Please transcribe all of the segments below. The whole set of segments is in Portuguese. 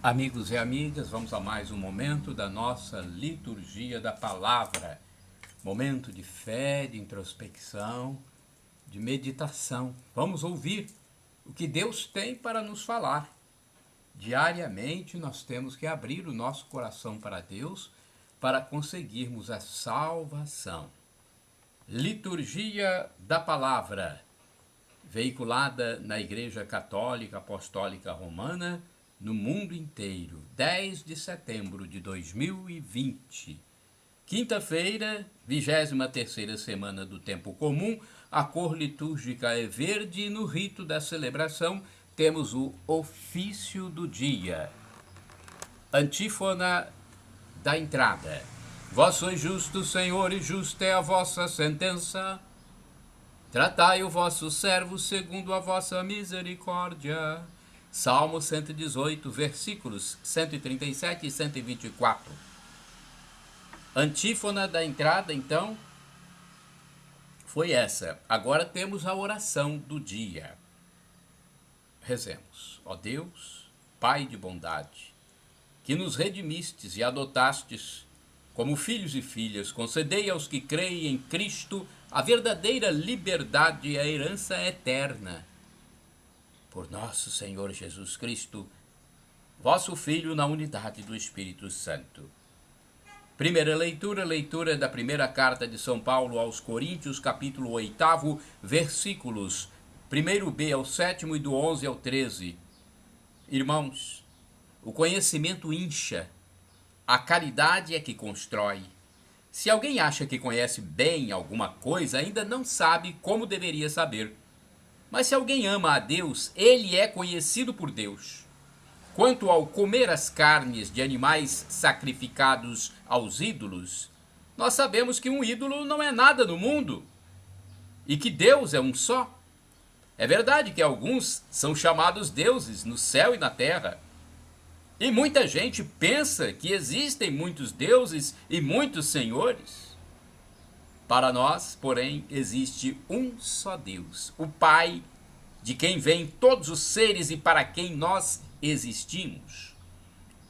Amigos e amigas, vamos a mais um momento da nossa liturgia da palavra. Momento de fé, de introspecção, de meditação. Vamos ouvir o que Deus tem para nos falar. Diariamente nós temos que abrir o nosso coração para Deus para conseguirmos a salvação. Liturgia da palavra, veiculada na Igreja Católica Apostólica Romana, no mundo inteiro, 10 de setembro de 2020. Quinta-feira, 23ª semana do Tempo Comum, a cor litúrgica é verde e no rito da celebração temos o ofício do dia. Antífona da entrada. Vós sois justos, Senhor, e justa é a vossa sentença. Tratai o vosso servo segundo a vossa misericórdia. Salmo 118, versículos 137 e 124. Antífona da entrada, então, foi essa. Agora temos a oração do dia. Rezemos. Ó Deus, Pai de bondade, que nos redimistes e adotastes como filhos e filhas, concedei aos que creem em Cristo a verdadeira liberdade e a herança eterna. Por nosso Senhor Jesus Cristo, vosso Filho, na unidade do Espírito Santo. Primeira leitura da primeira carta de São Paulo aos Coríntios, capítulo 8, versículos 1b ao 7 e do 11 ao 13. Irmãos, o conhecimento incha, a caridade é que constrói. Se alguém acha que conhece bem alguma coisa, ainda não sabe como deveria saber. Mas se alguém ama a Deus, ele é conhecido por Deus. Quanto ao comer as carnes de animais sacrificados aos ídolos, nós sabemos que um ídolo não é nada no mundo e que Deus é um só. É verdade que alguns são chamados deuses no céu e na terra. E muita gente pensa que existem muitos deuses e muitos senhores. Para nós, porém, existe um só Deus, o Pai, de quem vêm todos os seres e para quem nós existimos.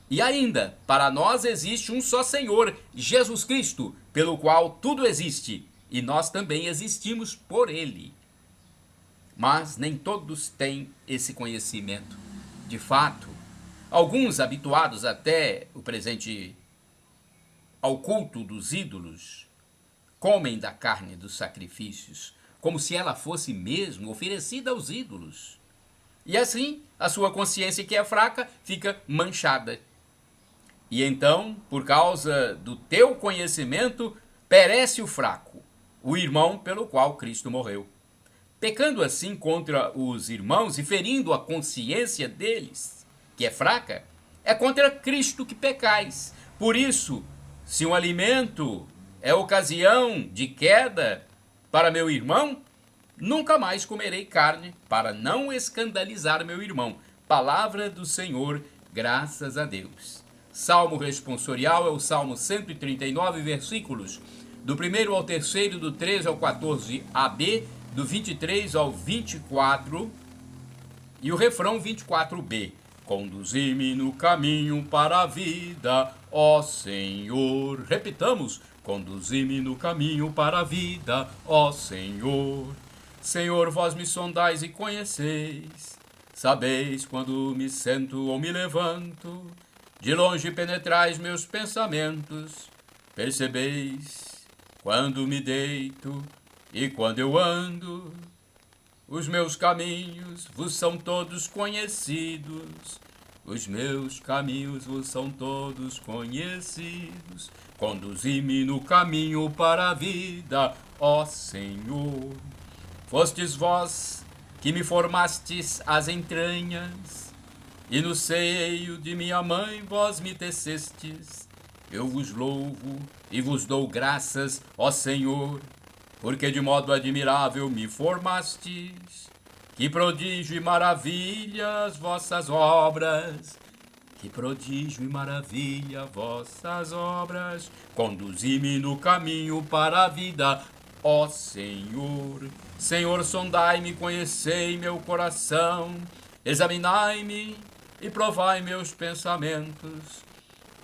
E ainda, para nós existe um só Senhor, Jesus Cristo, pelo qual tudo existe, e nós também existimos por Ele. Mas nem todos têm esse conhecimento. De fato, alguns habituados até o presente ao culto dos ídolos, comem da carne dos sacrifícios, como se ela fosse mesmo oferecida aos ídolos. E assim, a sua consciência, que é fraca, fica manchada. E então, por causa do teu conhecimento, perece o fraco, o irmão pelo qual Cristo morreu. Pecando assim contra os irmãos e ferindo a consciência deles, que é fraca, é contra Cristo que pecais. Por isso, se um alimento é ocasião de queda para meu irmão, nunca mais comerei carne para não escandalizar meu irmão. Palavra do Senhor, graças a Deus. Salmo responsorial é o Salmo 139, versículos do 1º ao 3º, do 13 ao 14ab, do 23 ao 24 e o refrão 24b. Conduzi-me no caminho para a vida, ó Senhor. Repitamos. Conduzi-me no caminho para a vida, ó Senhor. Senhor, vós me sondais e conheceis. Sabeis quando me sento ou me levanto. De longe penetrais meus pensamentos. Percebeis quando me deito e quando eu ando. Os meus caminhos vos são todos conhecidos. Os meus caminhos vos são todos conhecidos. Conduzi-me no caminho para a vida, ó Senhor. Fostes vós que me formastes as entranhas, e no seio de minha mãe vós me tecestes. Eu vos louvo e vos dou graças, ó Senhor, porque de modo admirável me formastes. Que prodígio e maravilha as vossas obras. Que prodígio e maravilha vossas obras. Conduzi-me no caminho para a vida, ó Senhor. Senhor, sondai-me, conhecei meu coração. Examinai-me e provai meus pensamentos.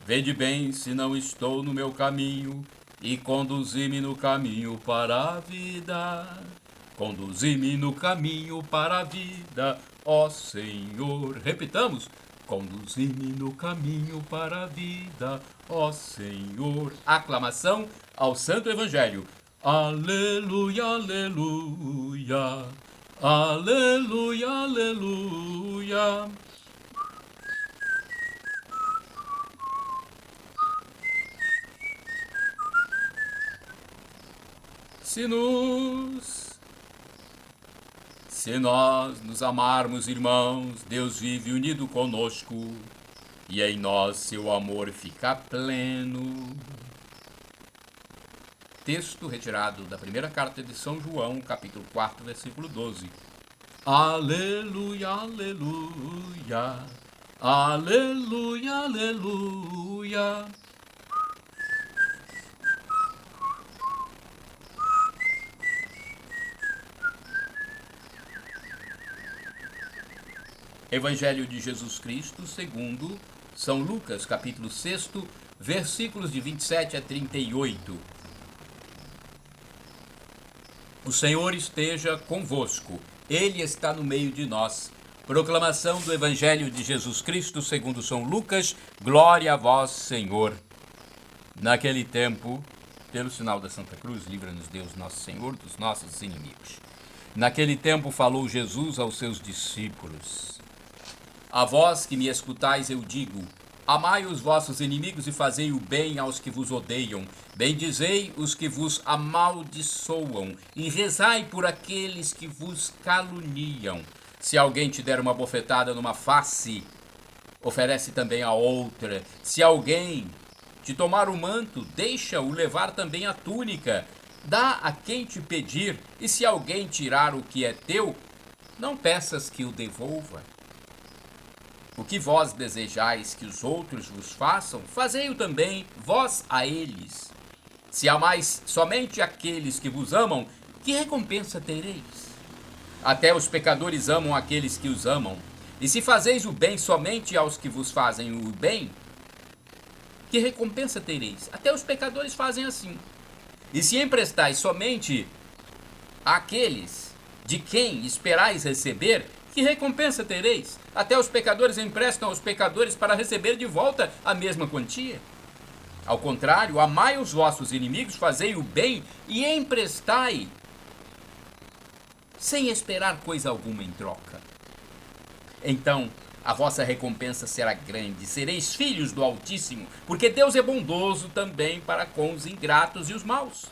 Vede bem se não estou no meu caminho, e conduzi-me no caminho para a vida. Conduzi-me no caminho para a vida, ó Senhor. Repitamos. Conduzi-me no caminho para a vida, ó Senhor. Aclamação ao Santo Evangelho. Aleluia, aleluia. Aleluia, aleluia. Se nós nos amarmos, irmãos, Deus vive unido conosco, e em nós seu amor fica pleno. Texto retirado da primeira carta de São João, capítulo 4, versículo 12. Aleluia, aleluia. Aleluia, aleluia. Evangelho de Jesus Cristo, segundo São Lucas, capítulo 6, versículos de 27 a 38. O Senhor esteja convosco, Ele está no meio de nós. Proclamação do Evangelho de Jesus Cristo, segundo São Lucas, glória a vós, Senhor. Naquele tempo, pelo sinal da Santa Cruz, livra-nos Deus, nosso Senhor, dos nossos inimigos. Naquele tempo falou Jesus aos seus discípulos. A vós que me escutais eu digo, amai os vossos inimigos e fazei o bem aos que vos odeiam. Bendizei os que vos amaldiçoam e rezai por aqueles que vos caluniam. Se alguém te der uma bofetada numa face, oferece também a outra. Se alguém te tomar o manto, deixa-o levar também a túnica. Dá a quem te pedir, e se alguém tirar o que é teu, não peças que o devolva. O que vós desejais que os outros vos façam, fazei-o também vós a eles. Se amais somente aqueles que vos amam, que recompensa tereis? Até os pecadores amam aqueles que os amam. E se fazeis o bem somente aos que vos fazem o bem, que recompensa tereis? Até os pecadores fazem assim. E se emprestais somente àqueles de quem esperais receber, que recompensa tereis? Até os pecadores emprestam aos pecadores para receber de volta a mesma quantia. Ao contrário, amai os vossos inimigos, fazei o bem e emprestai, sem esperar coisa alguma em troca. Então, a vossa recompensa será grande, sereis filhos do Altíssimo, porque Deus é bondoso também para com os ingratos e os maus.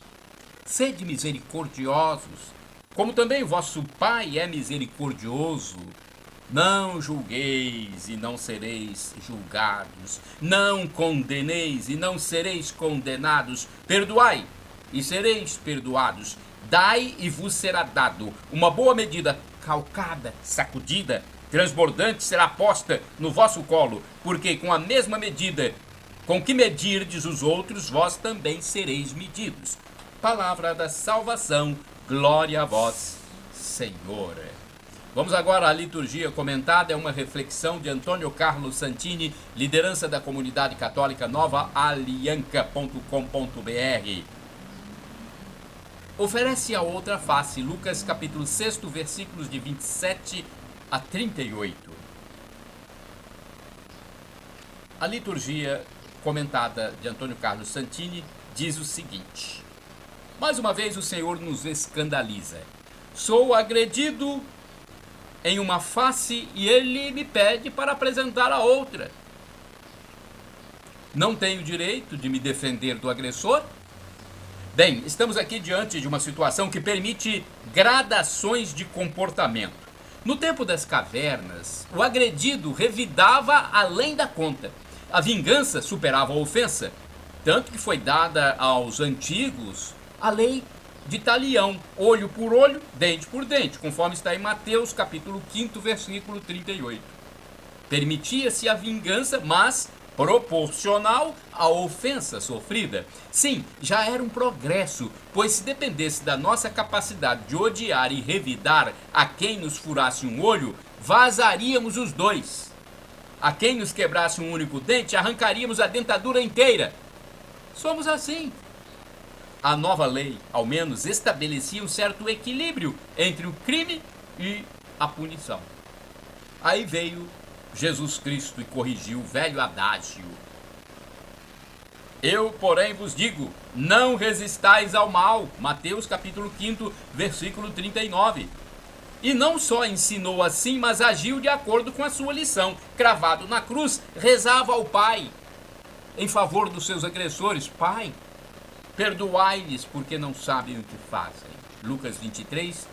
Sede misericordiosos, como também vosso Pai é misericordioso. Não julgueis e não sereis julgados. Não condeneis e não sereis condenados. Perdoai e sereis perdoados. Dai e vos será dado. Uma boa medida, calcada, sacudida, transbordante será posta no vosso colo, porque com a mesma medida com que medirdes os outros, vós também sereis medidos. Palavra da salvação. Glória a vós, Senhor. Vamos agora à liturgia comentada, é uma reflexão de Antônio Carlos Santini, liderança da comunidade católica novaalianca.com.br. Oferece a outra face, Lucas capítulo 6, versículos de 27 a 38. A liturgia comentada de Antônio Carlos Santini diz o seguinte: mais uma vez o Senhor nos escandaliza. Sou agredido em uma face e ele me pede para apresentar a outra. Não tenho direito de me defender do agressor? Bem, estamos aqui diante de uma situação que permite gradações de comportamento. No tempo das cavernas, o agredido revidava além da conta. A vingança superava a ofensa, tanto que foi dada aos antigos a lei de talião, olho por olho, dente por dente, conforme está em Mateus capítulo 5, versículo 38. Permitia-se a vingança, mas proporcional à ofensa sofrida. Sim, já era um progresso, pois se dependesse da nossa capacidade de odiar e revidar a quem nos furasse um olho, vazaríamos os dois. A quem nos quebrasse um único dente, arrancaríamos a dentadura inteira. Somos assim. A nova lei, ao menos, estabelecia um certo equilíbrio entre o crime e a punição. Aí veio Jesus Cristo e corrigiu o velho adágio. Eu, porém, vos digo, não resistais ao mal. Mateus capítulo 5, versículo 39. E não só ensinou assim, mas agiu de acordo com a sua lição. Cravado na cruz, rezava ao Pai em favor dos seus agressores. Pai, perdoai-lhes porque não sabem o que fazem. Lucas 23,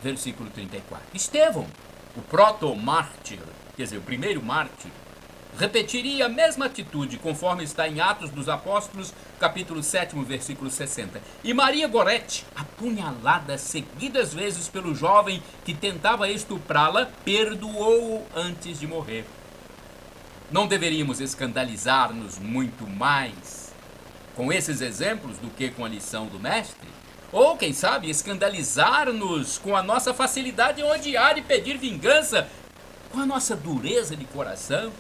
versículo 34. Estevão, o proto-mártir, quer dizer, o primeiro mártir, repetiria a mesma atitude, conforme está em Atos dos Apóstolos, capítulo 7, versículo 60. E Maria Gorete, apunhalada seguidas vezes pelo jovem que tentava estuprá-la, perdoou-o antes de morrer. Não deveríamos escandalizar-nos muito mais com esses exemplos do que com a lição do mestre? Ou, quem sabe, escandalizar-nos com a nossa facilidade em odiar e pedir vingança, com a nossa dureza de coração?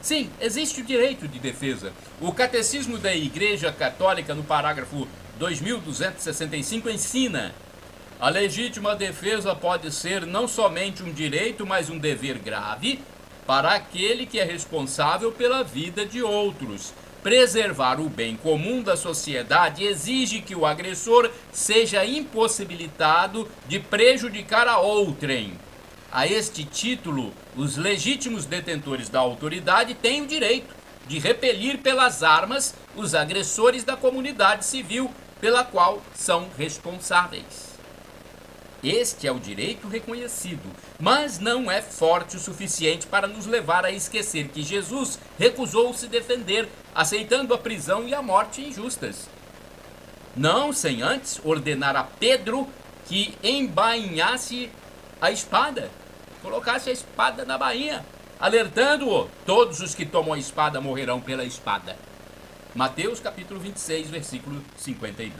Sim, existe o direito de defesa. O Catecismo da Igreja Católica, no parágrafo 2265, ensina: a legítima defesa pode ser não somente um direito, mas um dever grave para aquele que é responsável pela vida de outros. Preservar o bem comum da sociedade exige que o agressor seja impossibilitado de prejudicar a outrem. A este título, os legítimos detentores da autoridade têm o direito de repelir pelas armas os agressores da comunidade civil pela qual são responsáveis. Este é o direito reconhecido, mas não é forte o suficiente para nos levar a esquecer que Jesus recusou se defender, aceitando a prisão e a morte injustas. Não sem antes ordenar a Pedro que embainhasse a espada, colocasse a espada na bainha, alertando-o: todos os que tomam a espada morrerão pela espada. Mateus capítulo 26, versículo 52.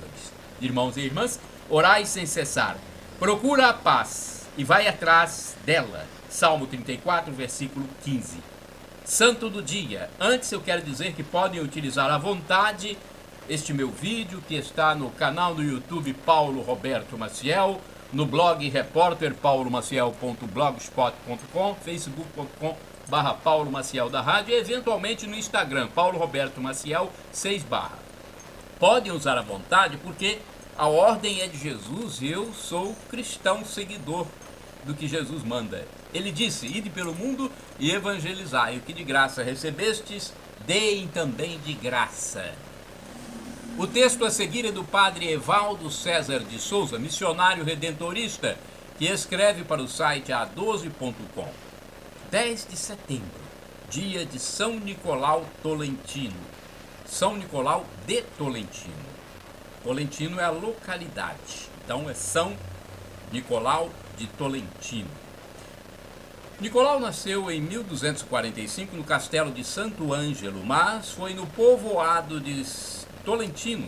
Irmãos e irmãs, orai sem cessar. Procura a paz e vai atrás dela. Salmo 34, versículo 15. Santo do dia. Antes eu quero dizer que podem utilizar à vontade este meu vídeo, que está no canal do YouTube Paulo Roberto Maciel, no blog repórterpaulomaciel.blogspot.com, facebook.com/Paulo Maciel da Rádio e eventualmente no Instagram, Paulo Roberto Maciel 6 barra. Podem usar à vontade porque a ordem é de Jesus e eu sou cristão seguidor do que Jesus manda. Ele disse: ide pelo mundo e evangelizai. O que de graça recebestes, deem também de graça. O texto a seguir é do padre Evaldo César de Souza, missionário redentorista, que escreve para o site a12.com. 10 de setembro, dia de São Nicolau Tolentino. São Nicolau de Tolentino. Tolentino é a localidade, então é São Nicolau de Tolentino. Nicolau nasceu em 1245 no castelo de Santo Ângelo, mas foi no povoado de Tolentino.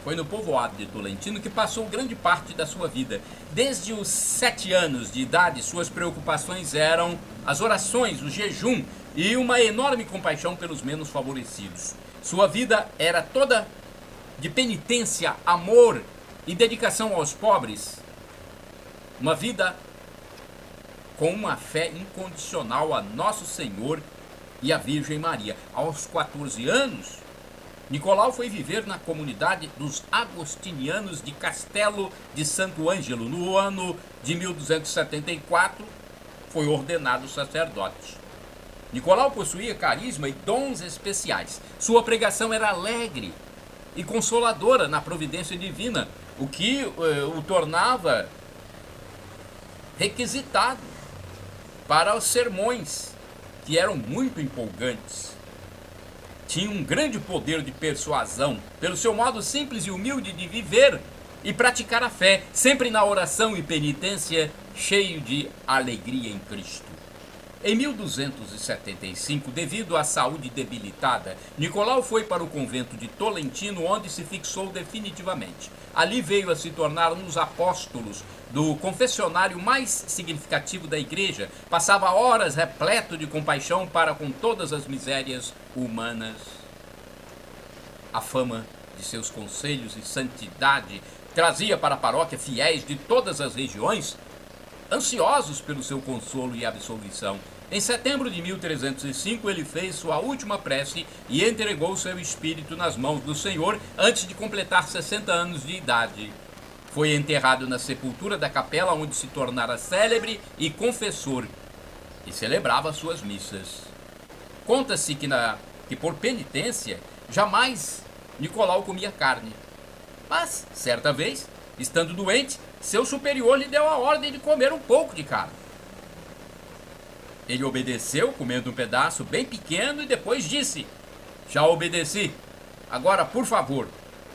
Foi no povoado de Tolentino que passou grande parte da sua vida. Desde os 7 anos de idade, suas preocupações eram as orações, o jejum e uma enorme compaixão pelos menos favorecidos. Sua vida era toda de penitência, amor e dedicação aos pobres. Uma vida com uma fé incondicional a Nosso Senhor e a Virgem Maria. Aos 14 anos, Nicolau foi viver na comunidade dos agostinianos de Castelo de Santo Ângelo. No ano de 1274, foi ordenado sacerdote. Nicolau possuía carisma e dons especiais. Sua pregação era alegre e consoladora na providência divina, o que o tornava requisitado para os sermões, que eram muito empolgantes. Tinha um grande poder de persuasão, pelo seu modo simples e humilde de viver e praticar a fé, sempre na oração e penitência, cheio de alegria em Cristo. Em 1275, devido à saúde debilitada, Nicolau foi para o convento de Tolentino, onde se fixou definitivamente. Ali veio a se tornar um dos apóstolos do confessionário mais significativo da igreja. Passava horas repleto de compaixão para com todas as misérias humanas. A fama de seus conselhos e santidade trazia para a paróquia fiéis de todas as regiões, ansiosos pelo seu consolo e absolvição. Em setembro de 1305, ele fez sua última prece e entregou seu espírito nas mãos do Senhor antes de completar 60 anos de idade. Foi enterrado na sepultura da capela, onde se tornara célebre e confessor, e celebrava suas missas. Conta-se que por penitência, jamais Nicolau comia carne. Mas, certa vez, estando doente, seu superior lhe deu a ordem de comer um pouco de carne. Ele obedeceu, comendo um pedaço bem pequeno, e depois disse: já obedeci. Agora, por favor,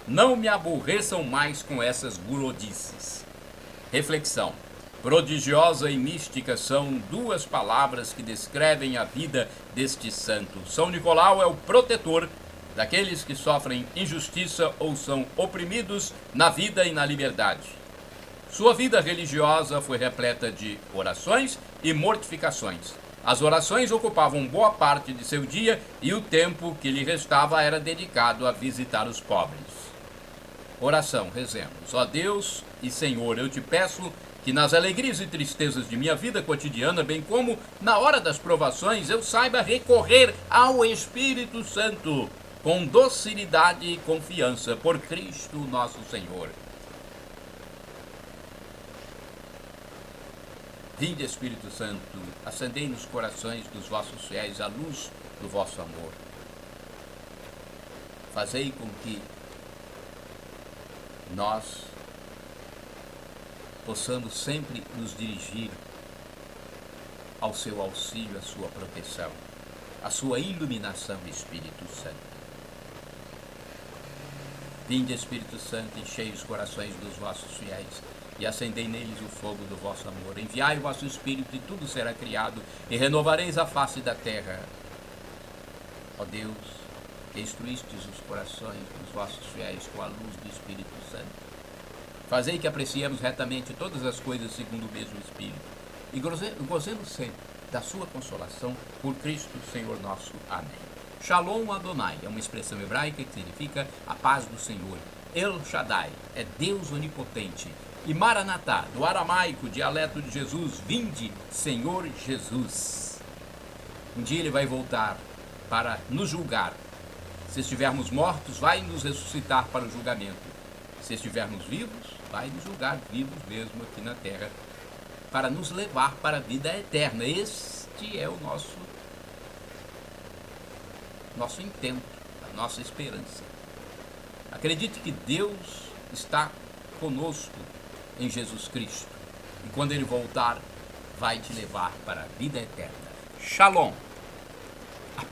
não me aborreçam mais com essas gulodices. Reflexão. Prodigiosa e mística são duas palavras que descrevem a vida deste santo. São Nicolau é o protetor daqueles que sofrem injustiça ou são oprimidos na vida e na liberdade. Sua vida religiosa foi repleta de orações e mortificações. As orações ocupavam boa parte de seu dia e o tempo que lhe restava era dedicado a visitar os pobres. Oração, rezemos. Ó Deus e Senhor, eu te peço que nas alegrias e tristezas de minha vida cotidiana, bem como na hora das provações, eu saiba recorrer ao Espírito Santo com docilidade e confiança, por Cristo nosso Senhor. Vinde, Espírito Santo, acendei nos corações dos vossos fiéis a luz do vosso amor. Fazei com que nós possamos sempre nos dirigir ao seu auxílio, à sua proteção, à sua iluminação, Espírito Santo. Vinde, Espírito Santo, enchei os corações dos vossos fiéis e acendei neles o fogo do vosso amor. Enviai o vosso Espírito e tudo será criado, e renovareis a face da terra. Ó Deus, que instruístes os corações dos vossos fiéis com a luz do Espírito Santo, fazei que apreciemos retamente todas as coisas segundo o mesmo Espírito, e gozemos sempre da sua consolação, por Cristo Senhor nosso. Amém. Shalom Adonai é uma expressão hebraica que significa a paz do Senhor. El Shaddai é Deus onipotente. E Maranatá, do aramaico, dialeto de Jesus, vinde, Senhor Jesus. Um dia ele vai voltar para nos julgar. Se estivermos mortos, vai nos ressuscitar para o julgamento. Se estivermos vivos, vai nos julgar vivos mesmo aqui na terra, para nos levar para a vida eterna. Este é o nosso intento, a nossa esperança. Acredite que Deus está conosco em Jesus Cristo, e quando Ele voltar, vai te levar para a vida eterna. Shalom!